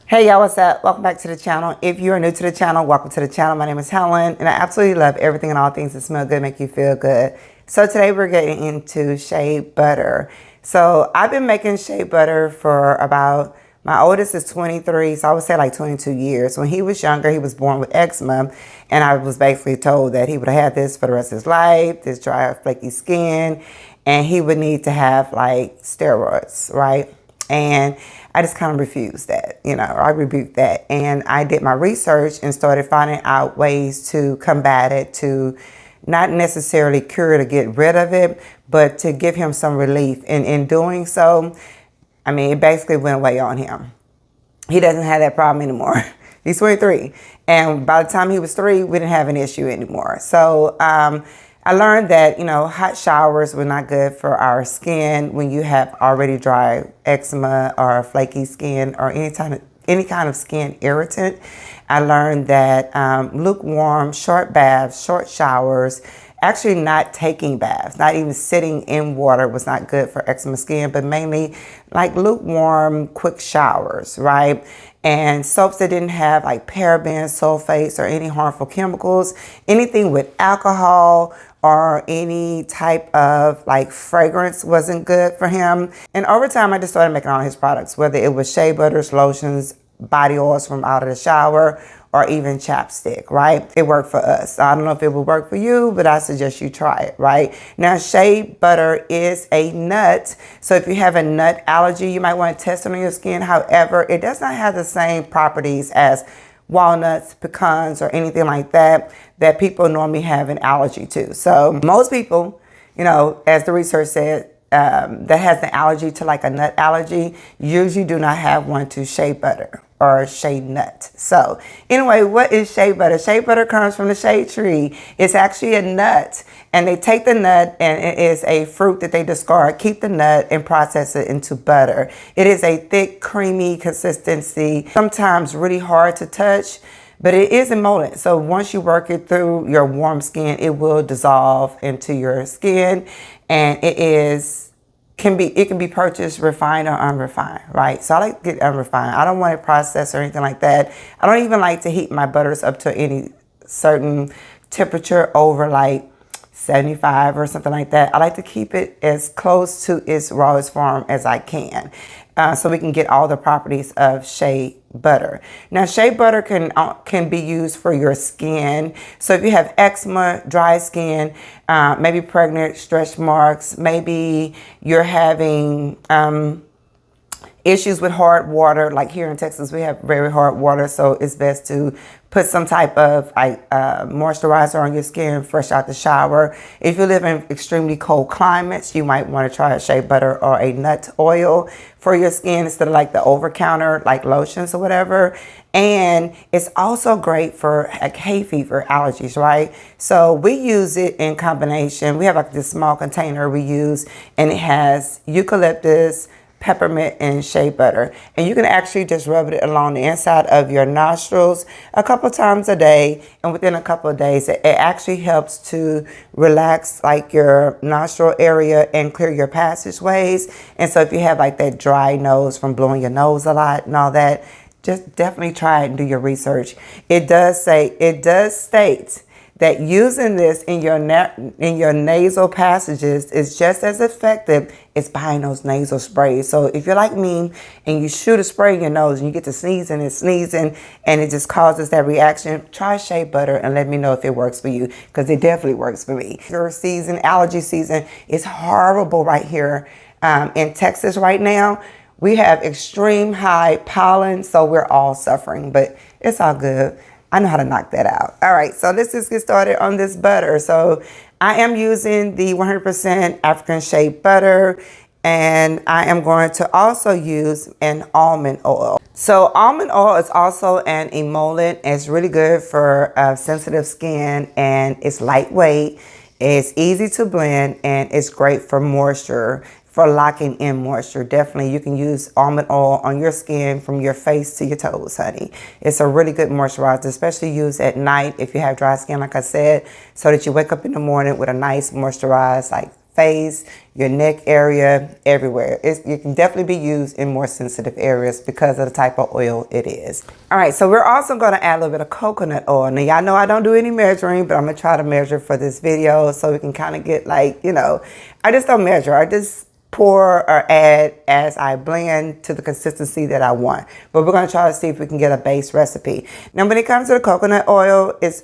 Hey y'all, what's up? Welcome back to the channel. If you are new to the channel, welcome to the channel. My name is Helen, and I absolutely love everything and all things that smell good, make you feel good. So today we're getting into shea butter. So I've been making shea butter for about, my oldest is 23, so I would say like 22 years. When he was younger, he was born with eczema, and I was basically told that he would have had this for the rest of his life, this dry, flaky skin, and he would need to have like steroids, right? And I just kind of refused that, I rebuked that. And I did my research and started finding out ways to combat it, to not necessarily cure it or get rid of it, but to give him some relief. And in doing so, I mean, it basically went away on him. He doesn't have that problem anymore. He's 23. And by the time he was 3, we didn't have an issue anymore. So, I learned that, hot showers were not good for our skin when you have already dry eczema or flaky skin or any kind of skin irritant. I learned that lukewarm, short baths, short showers, actually not taking baths, not even sitting in water was not good for eczema skin, but mainly like lukewarm, quick showers, right? And soaps that didn't have like parabens, sulfates, or any harmful chemicals, anything with alcohol or any type of like fragrance wasn't good for him. And over time, I just started making all his products, whether it was shea butters, lotions, body oils from out of the shower, or even chapstick, right? It worked for us. I don't know if it would work for you, but I suggest you try it, right? Now, shea butter is a nut. So if you have a nut allergy, you might want to test it on your skin. However, it does not have the same properties as walnuts, pecans, or anything like that people normally have an allergy to. So most people, as the research said, that has an allergy to like a nut allergy, usually do not have one to shea butter or shea nut. So anyway, what is shea butter? Shea butter comes from the shea tree. It's actually a nut, and they take the nut, and it is a fruit that they discard, keep the nut, and process it into butter. It is a thick, creamy consistency, sometimes really hard to touch, but it is emollient. So once you work it through your warm skin, it will dissolve into your skin, and it can be purchased refined or unrefined, right? So I like to get unrefined. I don't want it processed or anything like that. I don't even like to heat my butters up to any certain temperature over like 75 or something like that. I like to keep it as close to its rawest form as I can, so we can get all the properties of shea butter. Now, shea butter can be used for your skin. So if you have eczema, dry skin, maybe pregnant, stretch marks, maybe you're having issues with hard water, like here in Texas, we have very hard water, so it's best to put some type of moisturizer on your skin fresh out the shower. If you live in extremely cold climates, you might want to try a shea butter or a nut oil for your skin instead of like the over-counter like lotions or whatever. And it's also great for like hay fever allergies, right? So we use it in combination. We have like this small container we use, and it has eucalyptus, peppermint, and shea butter, and you can actually just rub it along the inside of your nostrils a couple times a day, and within a couple of days it actually helps to relax like your nostril area and clear your passageways. And so if you have like that dry nose from blowing your nose a lot and all that, just definitely try it and do your research. It does state that using this in your nasal passages is just as effective as buying those nasal sprays. So if you're like me and you shoot a spray in your nose and you get to sneezing and it just causes that reaction, try shea butter and let me know if it works for you, because it definitely works for me. Your season, allergy season, is horrible right here in Texas right now. We have extreme high pollen, so we're all suffering, but it's all good. I know how to knock that out. All right, so let's just get started on this butter. So I am using the 100% African shea butter, and I am going to also use an almond oil. So almond oil is also an emollient. It's really good for sensitive skin, and it's lightweight. It's easy to blend, and it's great for moisture, for locking in moisture. Definitely, you can use almond oil on your skin from your face to your toes, honey. It's a really good moisturizer, especially used at night if you have dry skin, like I said, so that you wake up in the morning with a nice moisturized, like face, your neck area, everywhere. It can definitely be used in more sensitive areas because of the type of oil it is. All right, so we're also going to add a little bit of coconut oil. Now, y'all know I don't do any measuring, but I'm going to try to measure for this video so we can kind of get like, you know, I just don't measure. I just pour or add as I blend to the consistency that I want. But we're going to try to see if we can get a base recipe. Now, when it comes to the coconut oil is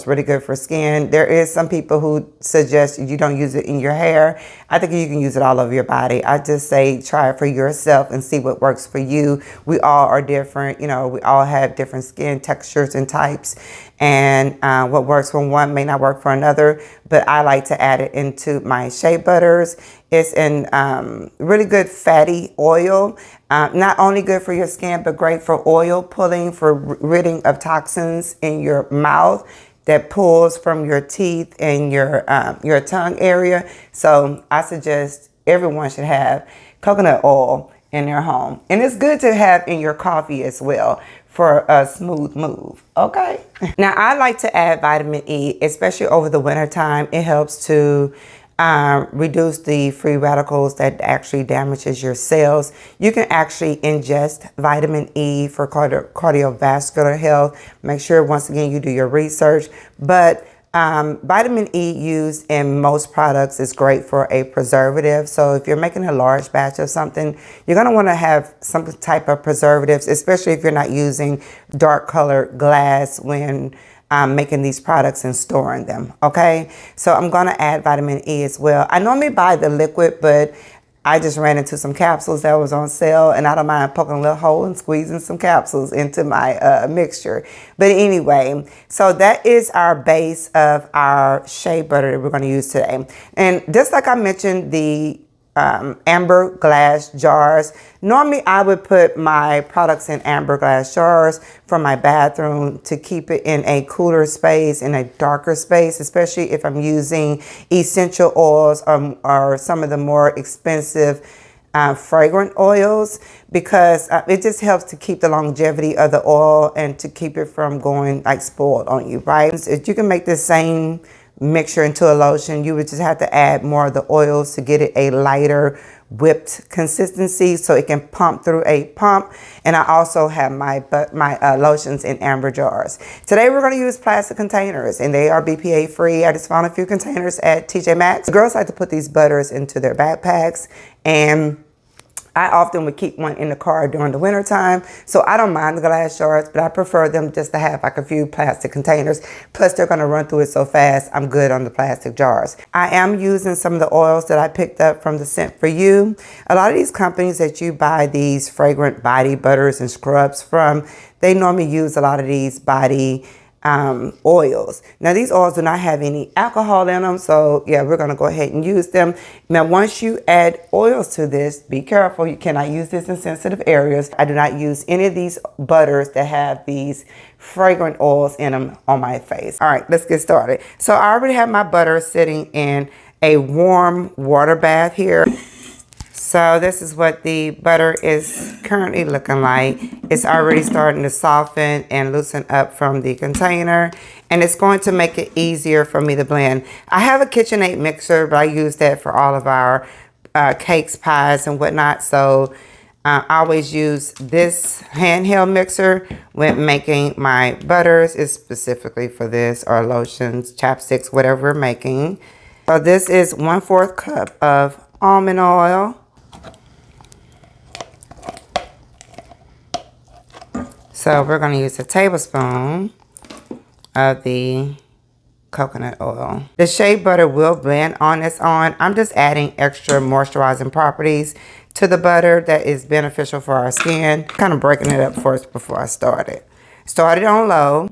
really good for skin. There is some people who suggest you don't use it in your hair. I think you can use it all over your body. I just say try it for yourself and see what works for you. We all are different. You know, we all have different skin textures and types. And what works for one may not work for another, but I like to add it into my shea butters. It's in really good fatty oil, not only good for your skin, but great for oil pulling, for ridding of toxins in your mouth that pulls from your teeth and your tongue area. So I suggest everyone should have coconut oil in their home. And it's good to have in your coffee as well for a smooth move, okay? Now, I like to add vitamin E, especially over the winter time. It helps to reduce the free radicals that actually damages your cells. You can actually ingest vitamin E for cardiovascular health. Make sure, once again, you do your research. But vitamin E used in most products is great for a preservative. So if you're making a large batch of something, you're going to want to have some type of preservatives, especially if you're not using dark colored glass when making these products and storing them. Okay, so I'm going to add vitamin E as well. I normally buy the liquid, but I just ran into some capsules that was on sale, and I don't mind poking a little hole and squeezing some capsules into my mixture. But anyway, so that is our base of our shea butter that we're going to use today. And just like I mentioned, the amber glass jars. Normally, I would put my products in amber glass jars for my bathroom to keep it in a cooler space, in a darker space, especially if I'm using essential oils or some of the more expensive fragrant oils, because it just helps to keep the longevity of the oil and to keep it from going like spoiled on you, right? If you can make the same mixture into a lotion, you would just have to add more of the oils to get it a lighter whipped consistency so it can pump through a pump. And I also have my lotions in amber jars. Today we're going to use plastic containers, and they are BPA free. I just found a few containers at TJ Maxx. The girls like to put these butters into their backpacks, and I often would keep one in the car during the winter time, so I don't mind the glass jars, but I prefer them just to have like a few plastic containers. Plus, they're going to run through it so fast, I'm good on the plastic jars. I am using some of the oils that I picked up from the Scent For You. A lot of these companies that you buy these fragrant body butters and scrubs from, they normally use a lot of these body oils. Now, these oils do not have any alcohol in them, so yeah, we're going to go ahead and use them. Now, once you add oils to this, be careful. You cannot use this in sensitive areas. I do not use any of these butters that have these fragrant oils in them on my face. All right, let's get started. So I already have my butter sitting in a warm water bath here. So this is what the butter is currently looking like. It's already starting to soften and loosen up from the container, and it's going to make it easier for me to blend. I have a KitchenAid mixer, but I use that for all of our cakes, pies, and whatnot. So I always use this handheld mixer when making my butters. It's specifically for this, or lotions, chapsticks, whatever we're making. So this is 1/4 cup of almond oil. So we're going to use a tablespoon of the coconut oil. The shea butter will blend on its own. I'm just adding extra moisturizing properties to the butter that is beneficial for our skin. Kind of breaking it up first before I start it. Start it on low.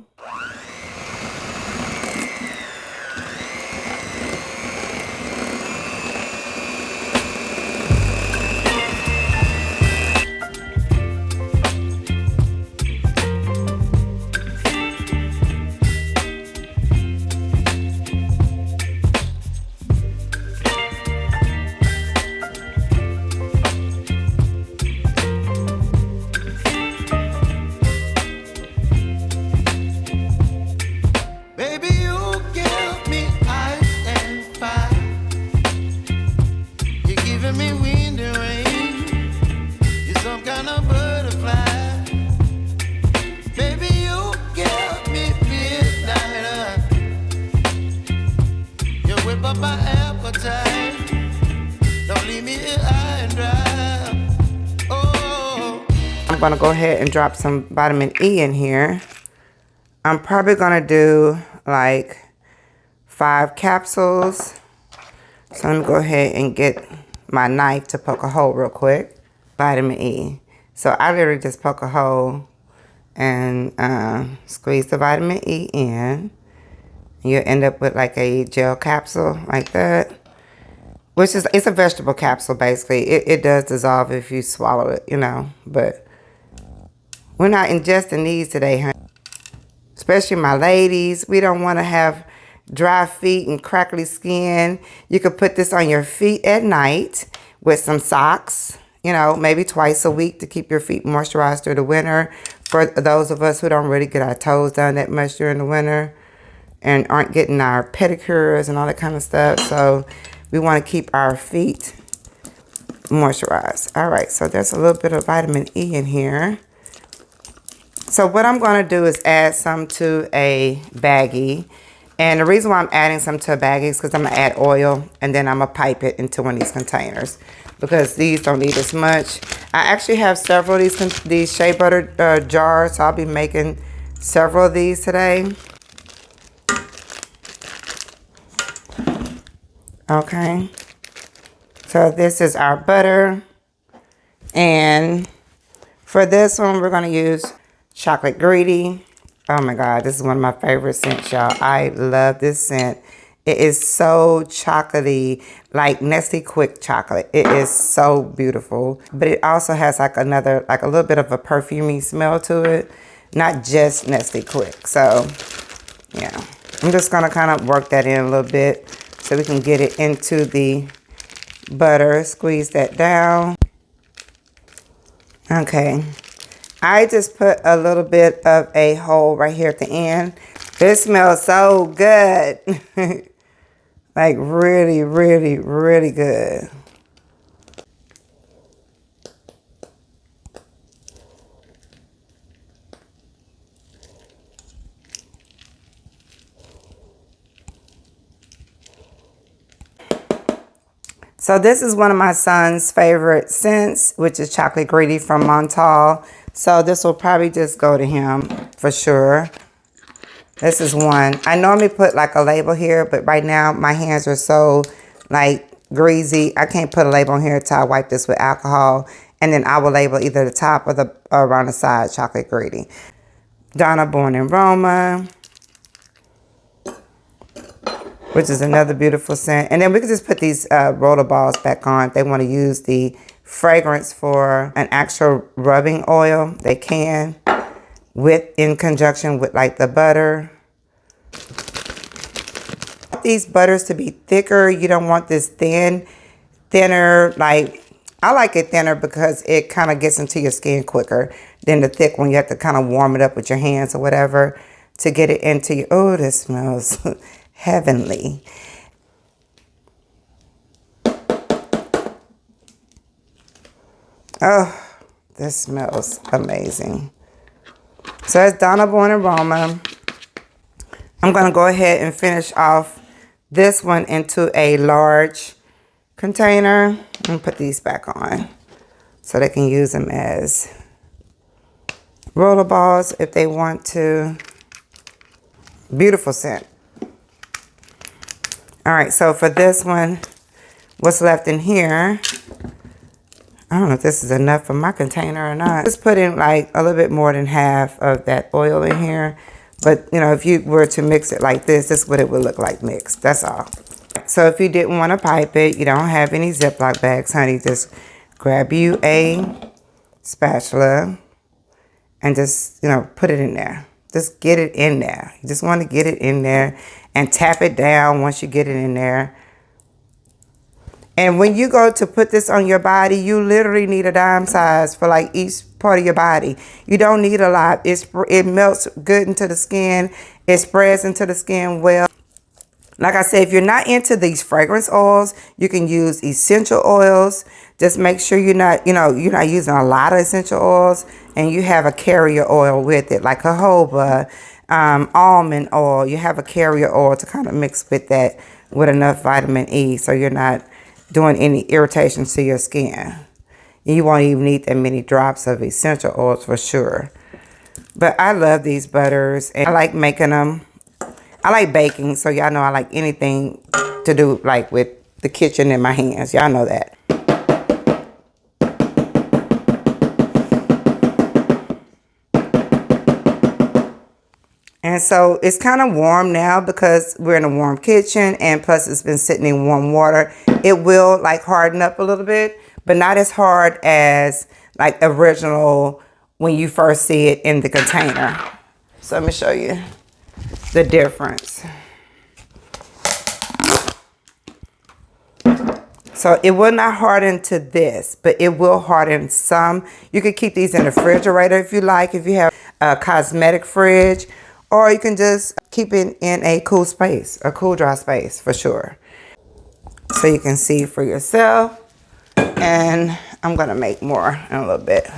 I'm going to go ahead and drop some vitamin E in here. I'm probably going to do like 5 capsules. So let me go ahead and get my knife to poke a hole real quick. Vitamin E. So I literally just poke a hole and squeeze the vitamin E in. You'll end up with like a gel capsule like that. Which is, it's a vegetable capsule basically. It does dissolve if you swallow it, you know. But we're not ingesting these today, honey. Especially my ladies. We don't want to have dry feet and crackly skin. You could put this on your feet at night with some socks. You know, maybe twice a week to keep your feet moisturized through the winter. For those of us who don't really get our toes done that much during the winter and aren't getting our pedicures and all that kind of stuff. So we want to keep our feet moisturized. All right, so there's a little bit of vitamin E in here. So what I'm going to do is add some to a baggie. And the reason why I'm adding some to a baggie is because I'm going to add oil and then I'm going to pipe it into one of these containers. Because these don't need as much. I actually have several of these shea butter jars, so I'll be making several of these today. Okay. So this is our butter. And for this one, we're going to use chocolate greedy. Oh my God, this is one of my favorite scents, y'all. I love this scent. It is so chocolatey, like Nestle Quick chocolate. It is so beautiful. But it also has like another, like a little bit of a perfumey smell to it. Not just Nestle Quick. So, yeah. I'm just going to kind of work that in a little bit so we can get it into the butter. Squeeze that down. Okay. I just put a little bit of a hole right here at the end. This smells so good. Like really, really, really good. So this is one of my son's favorite scents, which is chocolate greedy from Montal. So this will probably just go to him for sure. This is one. I normally put like a label here, but right now my hands are so like greasy. I can't put a label on here until I wipe this with alcohol. And then I will label either the top or the around the side chocolate greedy. Donna Born in Roma, which is another beautiful scent. And then we can just put these roller balls back on. If they want to use the fragrance for an actual rubbing oil, they can. In conjunction with like the butter. These butters to be thicker. You don't want this thinner, like, I like it thinner because it kind of gets into your skin quicker than the thick one. You have to kind of warm it up with your hands or whatever to get it into your, oh, this smells heavenly. Oh, this smells amazing. So that's Donna Born in Roma. I'm going to go ahead and finish off this one into a large container. And put these back on so they can use them as roller balls if they want to. Beautiful scent. All right, so for this one, what's left in here, I don't know if this is enough for my container or not. Just put in like a little bit more than half of that oil in here. But, you know, if you were to mix it like this is what it would look like mixed. That's all. So if you didn't want to pipe it, you don't have any Ziploc bags, honey, just grab you a spatula and just, you know, put it in there. Just get it in there. You just want to get it in there and tap it down once you get it in there. And when you go to put this on your body, you literally need a dime size for like each part of your body. You don't need a lot. It melts good into the skin. It spreads into the skin well. Like I said, if you're not into these fragrance oils, you can use essential oils. Just make sure you're not using a lot of essential oils and you have a carrier oil with it, like jojoba, almond oil. You have a carrier oil to kind of mix with that with enough vitamin E so you're not doing any irritation to your skin. You won't even need that many drops of essential oils for sure. But I love these butters, and I like making them. I like baking, so y'all know I like anything to do like with the kitchen in my hands. Y'all know that. And so it's kind of warm now because we're in a warm kitchen, and plus it's been sitting in warm water. It will like harden up a little bit, but not as hard as like original when you first see it in the container. So let me show you the difference. So it will not harden to this, but it will harden some. You could keep these in the refrigerator if you like, if you have a cosmetic fridge, or you can just keep it in a cool space, a cool dry space for sure. So you can see for yourself. And I'm gonna make more in a little bit.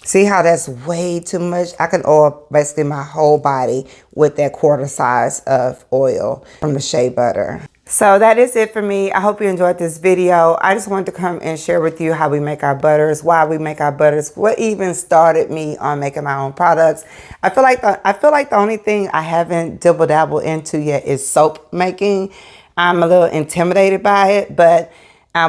See how that's way too much? I can oil basically my whole body with that quarter size of oil from the Shea butter. So that is it for me. I hope you enjoyed this video. I just wanted to come and share with you how we make our butters, why we make our butters, what even started me on making my own products. I feel like the only thing I haven't dabbled into yet is soap making. I'm a little intimidated by it, but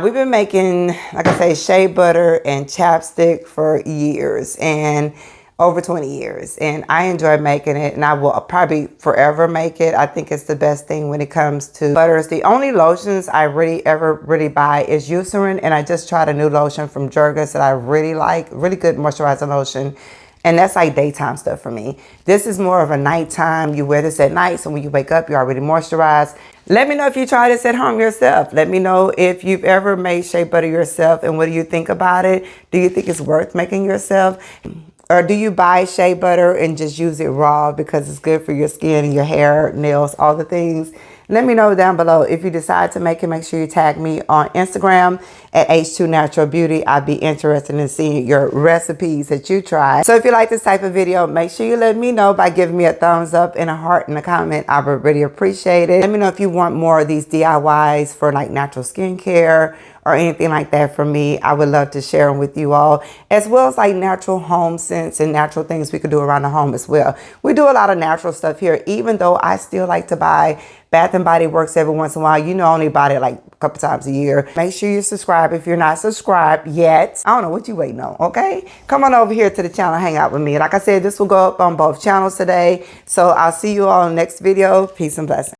we've been making, like I say, shea butter and chapstick for years, and over 20 years. And I enjoy making it, and I will probably forever make it. I think it's the best thing when it comes to butters. The only lotions I ever buy is Eucerin, and I just tried a new lotion from Jergens that I really like, really good moisturizing lotion. And that's like daytime stuff for me. This is more of a nighttime. You wear this at night, so when you wake up, you're already moisturized. Let me know if you try this at home yourself. Let me know if you've ever made shea butter yourself, and what do you think about it? Do you think it's worth making yourself? Or do you buy shea butter and just use it raw because it's good for your skin and your hair, nails, all the things? Let me know down below. If you decide to make it, make sure you tag me on Instagram at H2 Natural Beauty. I'd be interested in seeing your recipes that you try. So if you like this type of video, make sure you let me know by giving me a thumbs up and a heart and a comment. I would really appreciate it. Let me know if you want more of these DIYs for like natural skincare or anything like that from me. I would love to share them with you all, as well as like natural home scents and natural things we could do around the home as well. We do a lot of natural stuff here, even though I still like to buy Bath and Body Works every once in a while. You know, I only buy it like a couple times a year. Make sure you subscribe if you're not subscribed yet. I don't know what you waiting on, okay? Come on over here to the channel, hang out with me. Like I said, this will go up on both channels today. So I'll see you all in the next video. Peace and blessings.